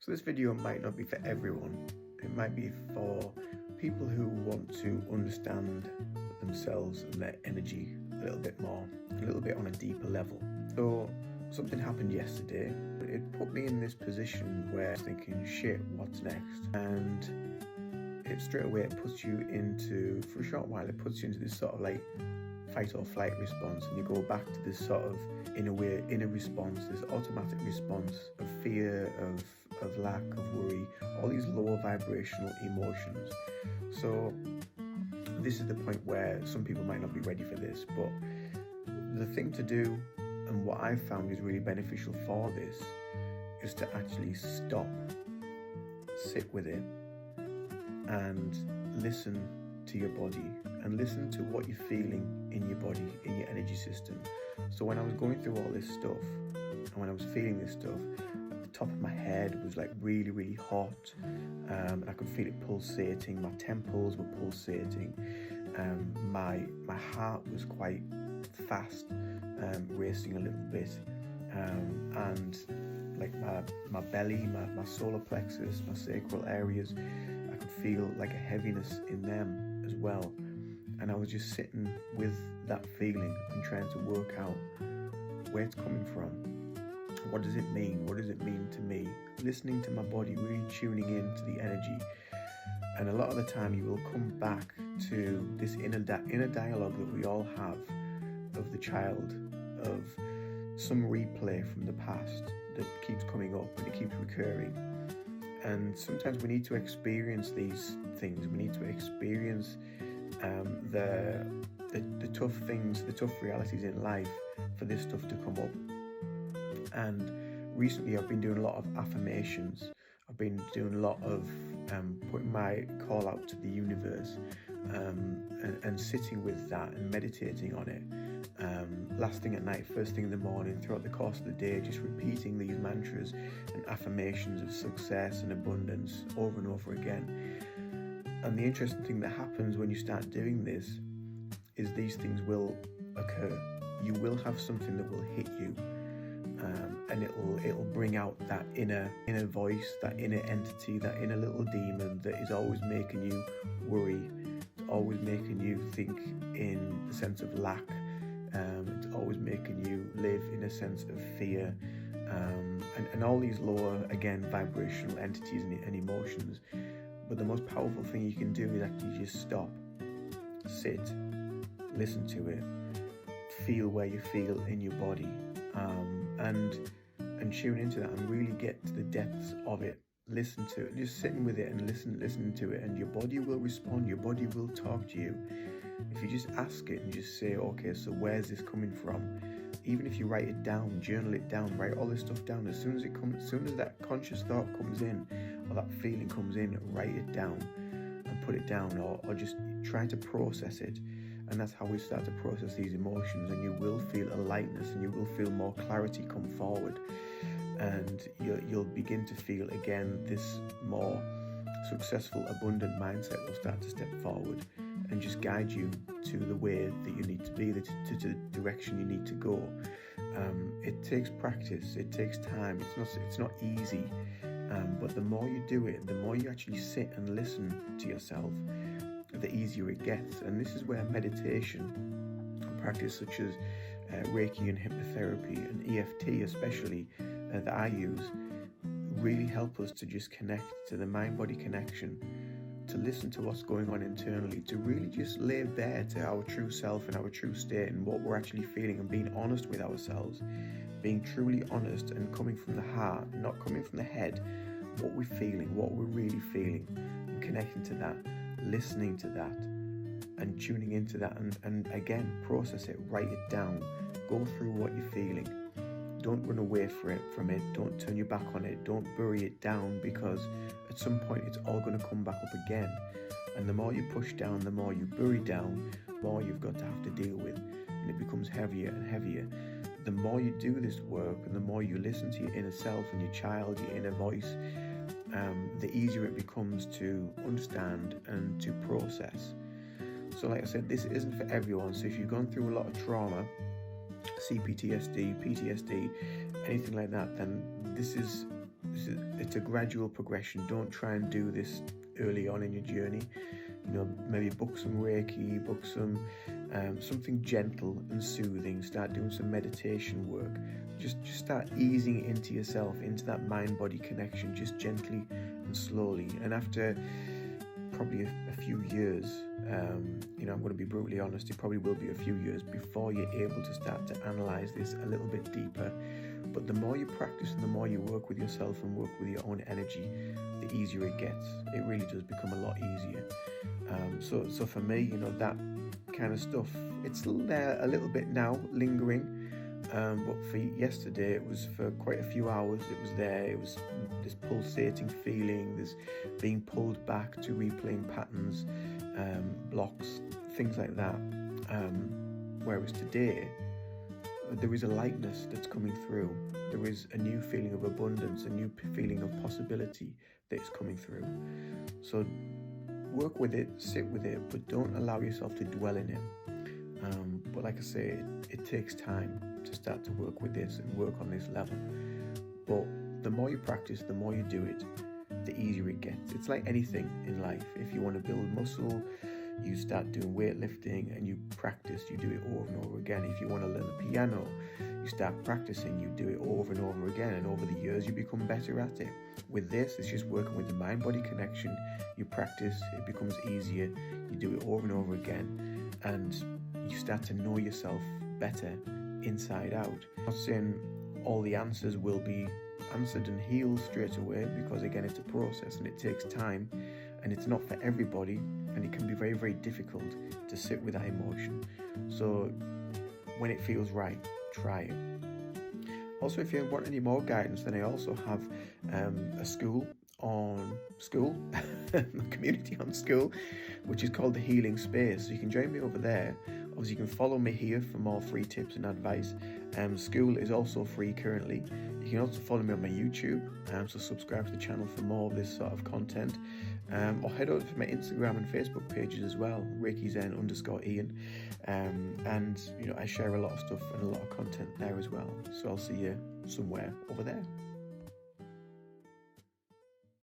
So this video might not be for everyone. It might be for people who want to understand themselves and their energy a little bit more, a little bit on a deeper level. So something happened yesterday. It put me in this position where I was thinking, shit, what's next? And it straight away puts you into, for a short while, it puts you into this sort of like fight or flight response, and you go back to this sort of, in a way, inner response, this automatic response of fear, of lack, of worry, all these lower vibrational emotions. So this is the point where some people might not be ready for this, but the thing to do, and what I've found is really beneficial for this, is to actually stop, sit with it, and listen to your body, and listen to what you're feeling in your body, in your energy system. So when I was going through all this stuff, and when I was feeling this stuff, the top of my head was like really, really hot, and I could feel it pulsating. My temples were pulsating. My heart was quite fast, racing a little bit, and like my belly, my solar plexus, my sacral areas, I could feel like a heaviness in them as well. And I was just sitting with that feeling and trying to work out where it's coming from. What does it mean? What does it mean to me? Listening to my body, really tuning in to the energy. And a lot of the time you will come back to this inner dialogue that we all have of the child, of some replay from the past that keeps coming up and it keeps recurring. And sometimes we need to experience these things. We need to experience the tough things, the tough realities in life for this stuff to come up. And recently I've been doing a lot of affirmations. I've been doing a lot of putting my call out to the universe, and sitting with that and meditating on it. Last thing at night, first thing in the morning, throughout the course of the day, just repeating these mantras and affirmations of success and abundance over and over again. And the interesting thing that happens when you start doing this is these things will occur. You will have something that will hit you, and it'll bring out that inner voice, that inner entity, that inner little demon that is always making you worry, always making you think in the sense of lack. It's always making you live in a sense of fear, and all these lower, again, vibrational entities and emotions. But the most powerful thing you can do is actually just stop, sit, listen to it, feel where you feel in your body, and tune into that and really get to the depths of it. Listen to it, just sitting with it and listen to it, and your body will respond. Your body will talk to you. If you just ask it and just say, okay, so where's this coming from? Even if you write it down, journal it down, write all this stuff down. As soon as that conscious thought comes in, or that feeling comes in, write it down and put it down, or just try to process it. And that's how we start to process these emotions, and you will feel a lightness, and you will feel more clarity come forward, and you'll begin to feel again this more successful, abundant mindset will start to step forward and just guide you to the way that you need to be, to the direction you need to go. It takes practice, it takes time, it's not easy, but the more you do it, the more you actually sit and listen to yourself, the easier it gets. And this is where meditation practice such as Reiki and hypnotherapy and EFT especially, that I use, really help us to just connect to the mind-body connection, to listen to what's going on internally, to really just lay bare to our true self and our true state and what we're actually feeling, and being honest with ourselves, being truly honest and coming from the heart, not coming from the head, what we're feeling, what we're really feeling, and connecting to that, listening to that, and tuning into that, and again, process it, write it down, go through what you're feeling. Don't run away from it. Don't turn your back on it. Don't bury it down, because at some point it's all going to come back up again. And the more you push down, the more you bury down, the more you've got to have to deal with. And it becomes heavier and heavier. The more you do this work, and the more you listen to your inner self and your child, your inner voice, the easier it becomes to understand and to process. So like I said, this isn't for everyone. So if you've gone through a lot of trauma, CPTSD, PTSD, anything like that, then this is it's a gradual progression. Don't try and do this early on in your journey. Maybe book some Reiki, book something gentle and soothing. Start doing some meditation work. Just start easing into yourself, into that mind-body connection, just gently and slowly. And after probably a few years, I'm going to be brutally honest, it probably will be a few years before you're able to start to analyze this a little bit deeper. But the more you practice and the more you work with yourself and work with your own energy, the easier it gets. It really does become a lot easier. So for me, that kind of stuff, it's still there a little bit now, lingering. But for yesterday, it was for quite a few hours. It was there. It was this pulsating feeling, this being pulled back to replaying patterns, blocks, things like that. Whereas today, there is a lightness that's coming through. There is a new feeling of abundance, a new feeling of possibility that is coming through. So work with it, sit with it, but don't allow yourself to dwell in it. But like I say, it takes time to start to work with this and work on this level. But the more you practice, the more you do it, the easier it gets. It's like anything in life. If you want to build muscle, you start doing weightlifting and you practice, you do it over and over again. If you want to learn the piano, you start practicing, you do it over and over again, and over the years you become better at it. With this, it's just working with the mind-body connection. You practice, it becomes easier, you do it over and over again, and you start to know yourself better inside out. I'm not saying all the answers will be answered and healed straight away, because again, it's a process and it takes time, and it's not for everybody, and it can be very, very difficult to sit with that emotion. So when it feels right, try it. Also, if you want any more guidance, then I also have a community on school, which is called The Healing Space. So you can join me over there. Obviously, you can follow me here for more free tips and advice. School is also free currently. You can also follow me on my YouTube, so subscribe to the channel for more of this sort of content. Or head over to my Instagram and Facebook pages as well, ReikiZen_Ian. And I share a lot of stuff and a lot of content there as well. So I'll see you somewhere over there.